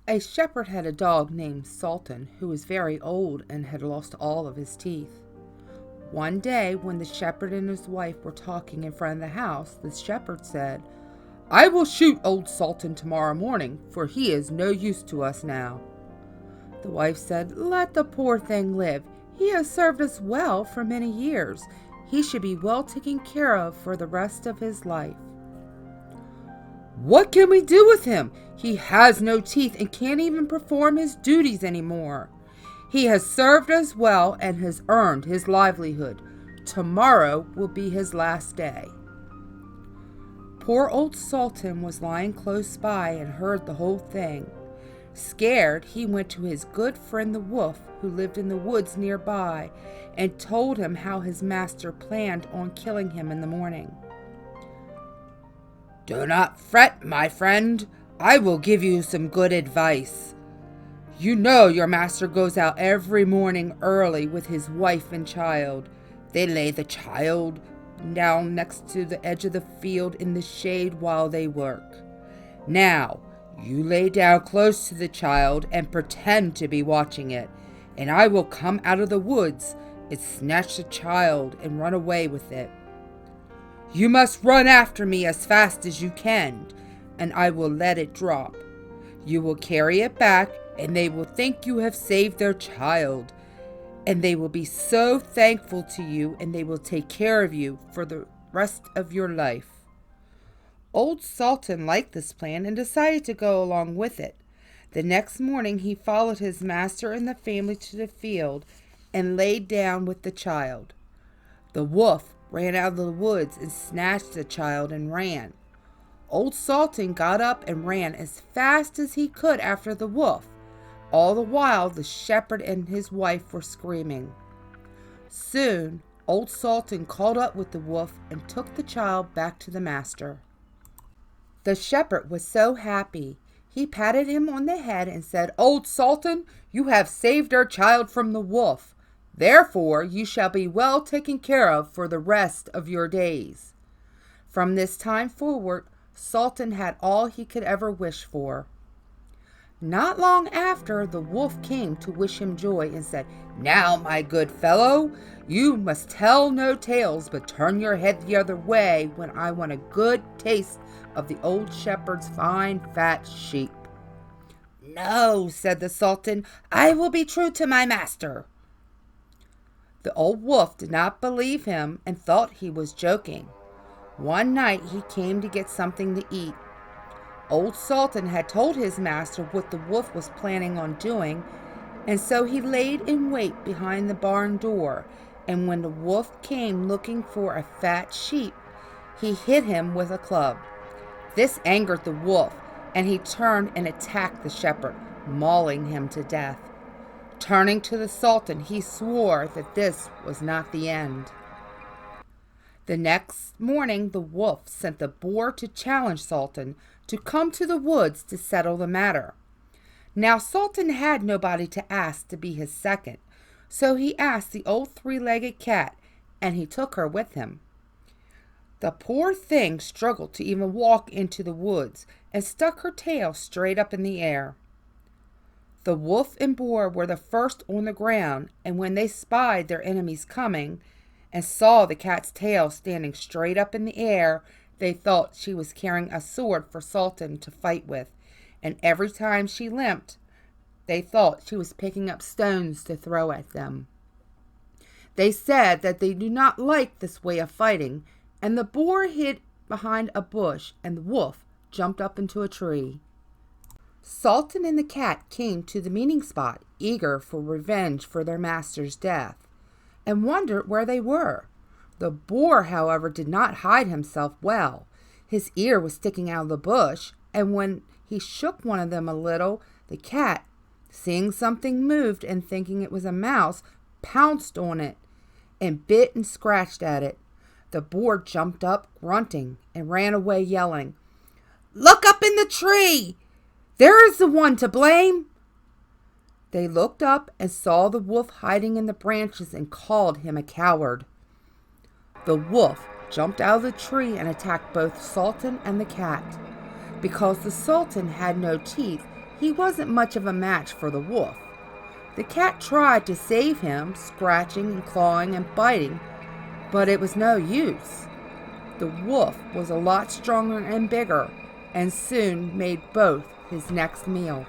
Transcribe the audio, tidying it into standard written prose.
A shepherd had a dog named Sultan who was very old and had lost all of his teeth. One day, when the shepherd and his wife were talking in front of the house, the shepherd said, "I will shoot old Sultan tomorrow morning, for he is no use to us now." The wife said, "Let the poor thing live. He has served us well for many years. He should be well taken care of for the rest of his life." "What can we do with him? He has no teeth and can't even perform his duties anymore. He has served us well and has earned his livelihood. Tomorrow will be his last day." Poor old Sultan was lying close by and heard the whole thing. Scared, he went to his good friend the wolf, who lived in the woods nearby, and told him how his master planned on killing him in the morning. "Do not fret, my friend. I will give you some good advice. You know your master goes out every morning early with his wife and child. They lay the child down next to the edge of the field in the shade while they work. Now, you lay down close to the child and pretend to be watching it, and I will come out of the woods and snatch the child and run away with it. You must run after me as fast as you can, and I will let it drop. You will carry it back, and they will think you have saved their child, and they will be so thankful to you, and they will take care of you for the rest of your life." Old Sultan liked this plan and decided to go along with it. The next morning he followed his master and the family to the field and laid down with the child. The wolf ran out of the woods and snatched the child and ran. Old Sultan got up and ran as fast as he could after the wolf. All the while the shepherd and his wife were screaming. Soon old Sultan caught up with the wolf and took the child back to the master. The shepherd was so happy. He patted him on the head and said, "Old Sultan, you have saved our child from the wolf. Therefore you shall be well taken care of for the rest of your days." From this time forward, Sultan had all he could ever wish for. Not long after, the wolf came to wish him joy and said, "Now, my good fellow, you must tell no tales, but turn your head the other way when I want a good taste of the old shepherd's fine fat sheep." "No," said the Sultan, "I will be true to my master." The old wolf did not believe him and thought he was joking. One night he came to get something to eat. Old Sultan had told his master what the wolf was planning on doing, and so he laid in wait behind the barn door, and when the wolf came looking for a fat sheep, he hit him with a club. This angered the wolf, and he turned and attacked the shepherd, mauling him to death. Turning to the Sultan, he swore that this was not the end. The next morning the wolf sent the boar to challenge Sultan to come to the woods to settle the matter. Now Sultan had nobody to ask to be his second, so he asked the old three-legged cat, and he took her with him. The poor thing struggled to even walk into the woods and stuck her tail straight up in the air. The wolf and boar were the first on the ground, and when they spied their enemies coming and saw the cat's tail standing straight up in the air, they thought she was carrying a sword for Sultan to fight with, and every time she limped, they thought she was picking up stones to throw at them. They said that they do not like this way of fighting, and the boar hid behind a bush, and the wolf jumped up into a tree. Sultan and the cat came to the meeting spot, eager for revenge for their master's death, and wondered where they were. The boar, however, did not hide himself well. His ear was sticking out of the bush, and when he shook one of them a little, the cat, seeing something moved and thinking it was a mouse, pounced on it and bit and scratched at it. The boar jumped up, grunting, and ran away yelling, "Look up in the tree! There is the one to blame!" They looked up and saw the wolf hiding in the branches and called him a coward. The wolf jumped out of the tree and attacked both Sultan and the cat. Because the Sultan had no teeth, he wasn't much of a match for the wolf. The cat tried to save him, scratching and clawing and biting, but it was no use. The wolf was a lot stronger and bigger, and soon made both his next meal.